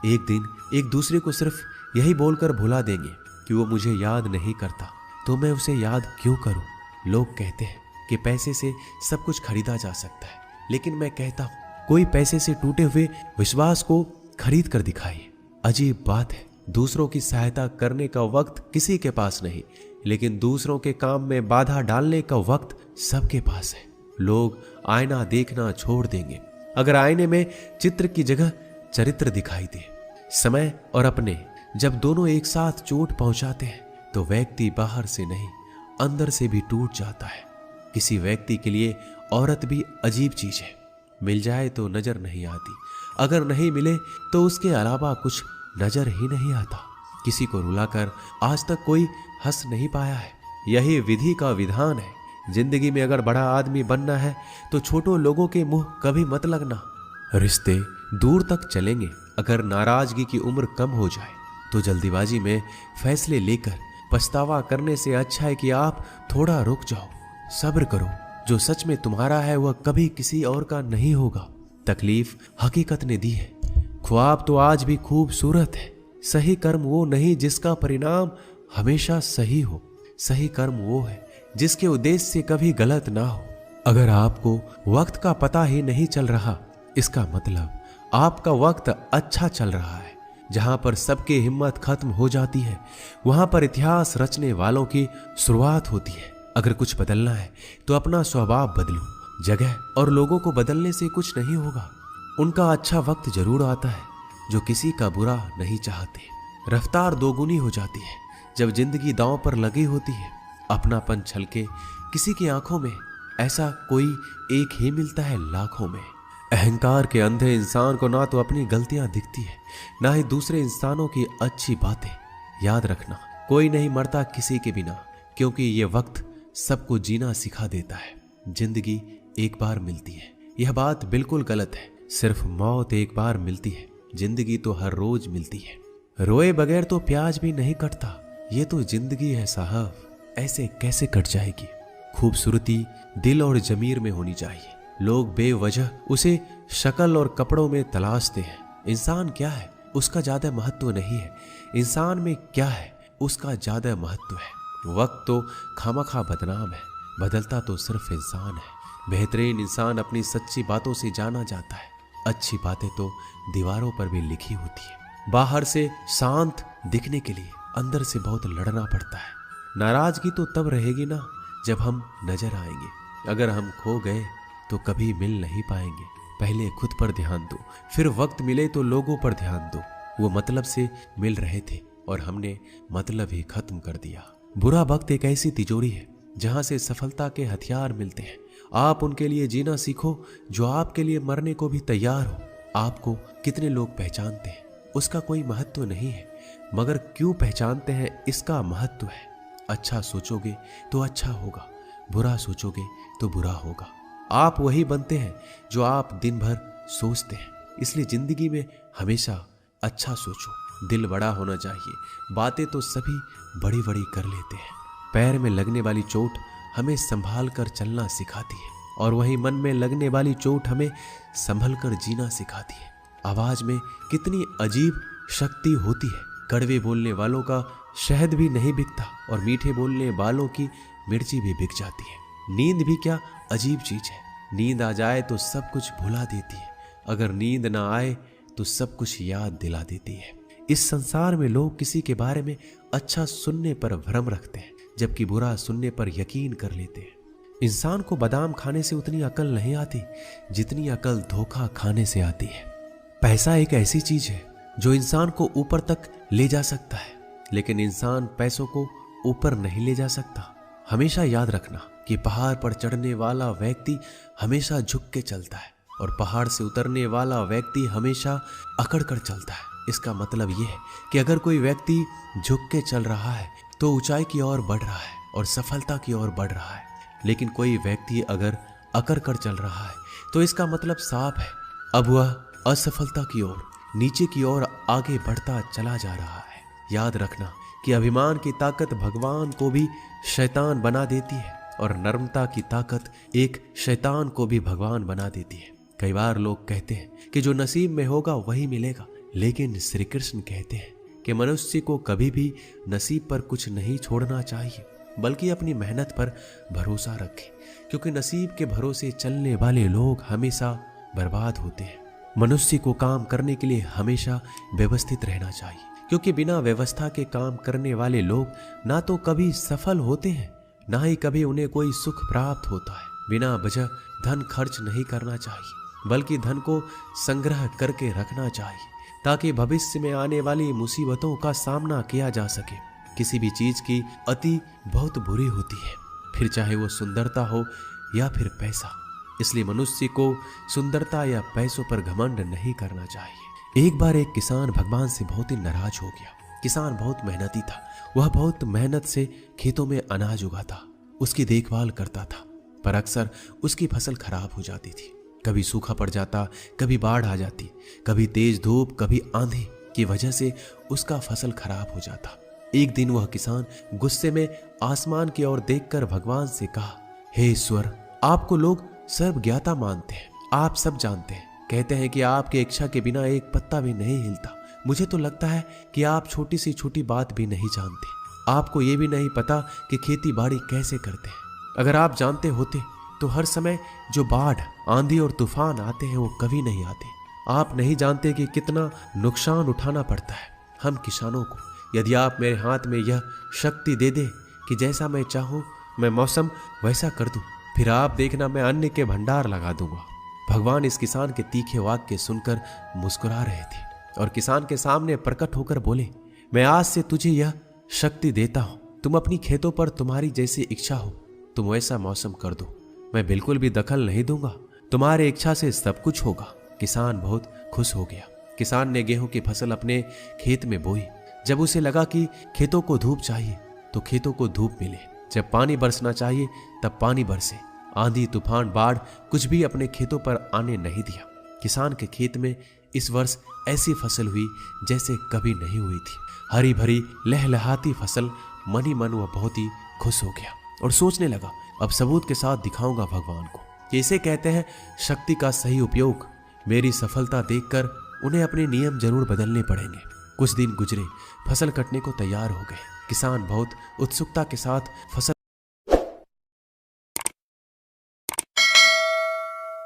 एक दिन एक दूसरे को सिर्फ यही बोलकर भुला देंगे कि वो मुझे याद नहीं करता, तो मैं उसे याद क्यों करूं। लोग कहते हैं कि पैसे से सब कुछ खरीदा जा सकता है, लेकिन मैं कहता हूं कोई पैसे से टूटे हुए विश्वास को खरीद कर दिखाइए। अजीब बात है, दूसरों की सहायता करने का वक्त किसी के पास नहीं, लेकिन दूसरों के काम में बाधा डालने का वक्त सबके पास है। लोग आईना देखना छोड़ देंगे अगर आईने में चित्र की जगह चरित्र दिखाई दे। समय और अपने जब दोनों एक साथ चोट पहुंचाते हैं तो व्यक्ति बाहर से नहीं अंदर से भी टूट जाता है। किसी व्यक्ति के लिए औरत भी अजीब चीज है, मिल जाए तो नजर नहीं आती, अगर नहीं मिले तो उसके अलावा कुछ नजर ही नहीं आता। किसी को रुलाकर आज तक कोई हंस नहीं पाया है, यही विधि का विधान है। जिंदगी में अगर बड़ा आदमी बनना है तो छोटों लोगों के मुंह कभी मत लगना। रिश्ते दूर तक चलेंगे अगर नाराजगी की उम्र कम हो जाए तो जल्दीबाजी में फैसले लेकर पछतावा करने से अच्छा है कि आप थोड़ा रुक जाओ, सब्र करो। जो सच में तुम्हारा है वह कभी किसी और का नहीं होगा। तकलीफ हकीकत ने दी है, ख्वाब तो आज भी खूबसूरत है। सही कर्म वो नहीं जिसका परिणाम हमेशा सही हो, सही कर्म वो है जिसके उद्देश्य से कभी गलत ना हो। अगर आपको वक्त का पता ही नहीं चल रहा, इसका मतलब आपका वक्त अच्छा चल रहा है। जहां पर सबकी हिम्मत खत्म हो जाती है वहां पर इतिहास रचने वालों की शुरुआत होती है। अगर कुछ बदलना है तो अपना स्वभाव बदलो। जगह और लोगों को बदलने से कुछ नहीं होगा, उनका अच्छा वक्त जरूर आता है जो किसी का बुरा नहीं चाहते। रफ्तार दोगुनी हो जाती है जब जिंदगी दांव पर लगी होती है। अपनापन छलके किसी की आंखों में, ऐसा कोई एक ही मिलता है लाखों में। अहंकार के अंधे इंसान को ना तो अपनी गलतियां दिखती है ना ही दूसरे इंसानों की अच्छी बातें। याद रखना, कोई नहीं मरता किसी के बिना, क्योंकि ये वक्त सबको जीना सिखा देता है। जिंदगी एक बार मिलती है, यह बात बिल्कुल गलत है। सिर्फ मौत एक बार मिलती है, जिंदगी तो हर रोज मिलती है। रोए बगैर तो प्याज भी नहीं कटता, ये तो जिंदगी है साहब, ऐसे कैसे कट जाएगी। खूबसूरती दिल और जमीर में होनी चाहिए। लोग बेवजह उसे शक्ल और कपड़ों में तलाशते हैं। इंसान क्या है उसका ज्यादा महत्व नहीं है, इंसान में क्या है उसका ज्यादा महत्व है। वक्त तो खामखा बदनाम है, बदलता तो सिर्फ इंसान है। बेहतरीन इंसान अपनी सच्ची बातों से जाना जाता है, अच्छी बातें तो दीवारों पर भी लिखी होती है। बाहर से शांत दिखने के लिए अंदर से बहुत लड़ना पड़ता है। नाराजगी तो तब रहेगी ना जब हम नजर आएंगे। अगर हम खो गए तो कभी मिल नहीं पाएंगे। पहले खुद पर ध्यान दो, फिर वक्त मिले तो लोगों पर ध्यान दो। वो मतलब से मिल रहे थे और हमने मतलब ही खत्म कर दिया। बुरा वक्त एक ऐसी तिजोरी है जहां से सफलता के हथियार मिलते हैं। आप उनके लिए जीना सीखो जो आपके लिए मरने को भी तैयार हो। आपको कितने लोग पहचानते हैं उसका कोई महत्व नहीं है, मगर क्यों पहचानते हैं इसका महत्व है। अच्छा सोचोगे तो अच्छा होगा, बुरा सोचोगे तो बुरा होगा। आप वही बनते हैं जो आप दिन भर सोचते हैं। इसलिए जिंदगी में हमेशा अच्छा सोचो। दिल बड़ा होना चाहिए। बातें तो सभी बड़ी बड़ी कर लेते हैं। पैर में लगने वाली चोट हमें संभाल कर चलना सिखाती है, और वहीं मन में लगने वाली चोट हमें संभल कर जीना सिखाती है। आवाज में कितनी अजीब शक्ति होती है। कड़वे बोलने वालों का शहद भी नहीं बिकता और मीठे बोलने वालों की मिर्ची भी बिक जाती है। नींद भी क्या अजीब चीज है। नींद आ जाए तो सब कुछ भुला देती है, अगर नींद ना आए तो सब कुछ याद दिला देती है। इस संसार में लोग किसी के बारे में अच्छा सुनने पर भ्रम रखते हैं, जबकि बुरा सुनने पर यकीन कर लेते हैं। इंसान को बादाम खाने से उतनी अकल नहीं आती जितनी अकल धोखा खाने से आती है। पैसा एक ऐसी चीज है जो इंसान को ऊपर तक ले जा सकता है, लेकिन इंसान पैसों को ऊपर नहीं ले जा सकता। हमेशा याद रखना कि पहाड़ पर चढ़ने वाला व्यक्ति हमेशा झुक के चलता है और पहाड़ से उतरने वाला व्यक्ति हमेशा अकड़ कर चलता है। इसका मतलब यह है कि अगर कोई व्यक्ति झुक के चल रहा है तो ऊंचाई की ओर बढ़ रहा है और सफलता की ओर बढ़ रहा है, लेकिन कोई व्यक्ति अगर अकड़ कर चल रहा है तो इसका मतलब साफ है, अब वह असफलता की ओर, नीचे की ओर आगे बढ़ता चला जा रहा है। याद रखना कि अभिमान की ताकत भगवान को भी शैतान बना देती है और नर्मता की ताकत एक शैतान को भी भगवान बना देती है। कई बार लोग कहते हैं कि जो नसीब में होगा वही मिलेगा, लेकिन श्री कृष्ण कहते हैं कि मनुष्य को कभी भी नसीब पर कुछ नहीं छोड़ना चाहिए, बल्कि अपनी मेहनत पर भरोसा रखे, क्योंकि नसीब के भरोसे चलने वाले लोग हमेशा बर्बाद होते हैं। मनुष्य को काम करने के लिए हमेशा व्यवस्थित रहना चाहिए, क्योंकि बिना व्यवस्था के काम करने वाले लोग ना तो कभी सफल होते हैं, ना ही कभी उन्हें कोई सुख प्राप्त होता है। बिना वजह धन खर्च नहीं करना चाहिए, बल्कि धन को संग्रह करके रखना चाहिए, ताकि भविष्य में आने वाली मुसीबतों का सामना किया जा सके। किसी भी चीज की अति बहुत बुरी होती है, फिर चाहे वो सुंदरता हो या फिर पैसा। इसलिए मनुष्य को सुंदरता या पैसों पर घमंड नहीं करना चाहिए। एक बार एक किसान भगवान से बहुत ही नाराज हो गया। किसान बहुत मेहनती था, वह बहुत मेहनत से खेतों में अनाज उगाता, उसकी देखभाल करता था, पर अक्सर उसकी फसल खराब हो जाती थी। कभी सूखा पड़ जाता, कभी बाढ़ आ जाती, कभी तेज धूप, कभी आंधी की वजह से उसका फसल खराब हो जाता। एक दिन वह किसान गुस्से में आसमान की ओर देखकर भगवान से कहा, हे ईश्वर, आपको लोग सर्वज्ञाता मानते हैं, आप सब जानते हैं, कहते हैं कि आपकी इच्छा के बिना एक पत्ता भी नहीं हिलता। मुझे तो लगता है कि आप छोटी सी छोटी बात भी नहीं जानते। आपको ये भी नहीं पता कि खेती बाड़ी कैसे करते हैं। अगर आप जानते होते तो हर समय जो बाढ़, आंधी और तूफान आते हैं वो कभी नहीं आते। आप नहीं जानते कि कितना नुकसान उठाना पड़ता है हम किसानों को। यदि आप मेरे हाथ में यह शक्ति दे दे कि जैसा मैं चाहूं मैं मौसम वैसा कर दूं, फिर आप देखना मैं अन्न के भंडार लगा दूंगा। भगवान इस किसान के तीखे वाक्य सुनकर मुस्कुरा रहे थे और किसान के सामने प्रकट होकर बोले, मैं आज से तुझे यह शक्ति देता हूं, तुम अपनी खेतों पर तुम्हारी जैसी इच्छा हो तुम वैसा मौसम कर दो, मैं बिल्कुल भी दखल नहीं दूंगा, तुम्हारी इच्छा से सब कुछ होगा। किसान बहुत खुश हो गया। किसान ने गेहूं की फसल अपने खेत में बोई। जब उसे लगा कि खेतों को धूप चाहिए तो खेतों को धूप मिले, जब पानी बरसना चाहिए तब पानी बरसे। आंधी, तूफान, बाढ़ कुछ भी अपने खेतों पर आने नहीं दिया। किसान के खेत में इस वर्ष ऐसी फसल हुई जैसे कभी नहीं हुई थी। हरी भरी लहलहाती फसल। मन ही मन वह बहुत ही खुश हो गया और सोचने लगा, अब सबूत के साथ दिखाऊंगा भगवान को कि इसे कहते हैं शक्ति का सही उपयोग। मेरी सफलता देखकर उन्हें अपने नियम जरूर बदलने पड़ेंगे। कुछ दिन गुजरे, फसल कटने को तैयार हो गए। किसान बहुत उत्सुकता के साथ फसल